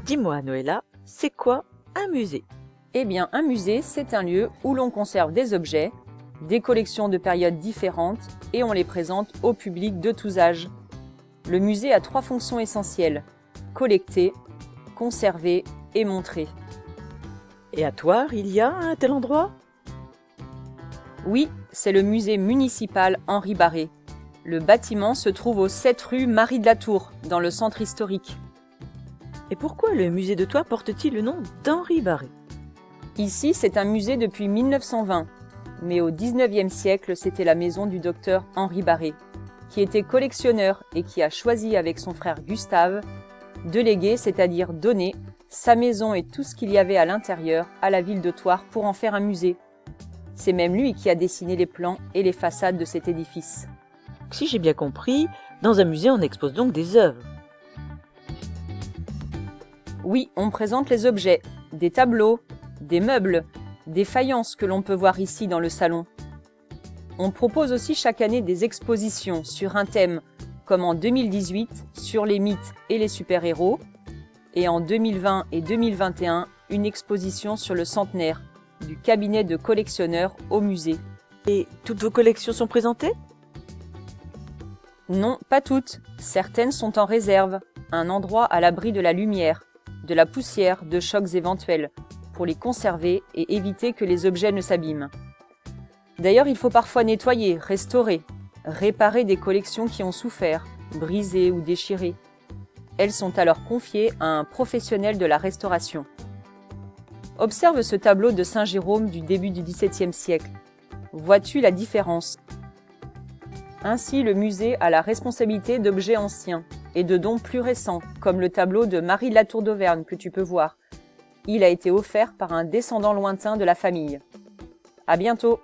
Dis-moi, Noëlla, c'est quoi un musée? Eh bien, un musée, c'est un lieu où l'on conserve des objets, des collections de périodes différentes et on les présente au public de tous âges. Le musée a 3 fonctions essentielles: collecter, conserver et montrer. Et à Thouars, il y a un tel endroit? Oui, c'est le musée municipal Henri Barré. Le bâtiment se trouve au 7 rue Marie de la Tour, dans le centre historique. Et pourquoi le musée de Thouars porte-t-il le nom d'Henri Barré? Ici, c'est un musée depuis 1920, mais au 19e siècle, c'était la maison du docteur Henri Barré, qui était collectionneur et qui a choisi avec son frère Gustave de léguer, c'est-à-dire donner, sa maison et tout ce qu'il y avait à l'intérieur à la ville de Thouars pour en faire un musée. C'est même lui qui a dessiné les plans et les façades de cet édifice. Si j'ai bien compris, dans un musée on expose donc des œuvres. Oui, on présente les objets, des tableaux, des meubles, des faïences que l'on peut voir ici dans le salon. On propose aussi chaque année des expositions sur un thème, comme en 2018 sur les mythes et les super-héros, et en 2020 et 2021 une exposition sur le centenaire du cabinet de collectionneurs au musée. Et toutes vos collections sont présentées? Non, pas toutes. Certaines sont en réserve, un endroit à l'abri de la lumière, de la poussière, de chocs éventuels, pour les conserver et éviter que les objets ne s'abîment. D'ailleurs, il faut parfois nettoyer, restaurer, réparer des collections qui ont souffert, brisées ou déchirées. Elles sont alors confiées à un professionnel de la restauration. Observe ce tableau de Saint Jérôme du début du XVIIe siècle. Vois-tu la différence? Ainsi, le musée a la responsabilité d'objets anciens et de dons plus récents, comme le tableau de Marie de la Tour d'Auvergne que tu peux voir. Il a été offert par un descendant lointain de la famille. À bientôt!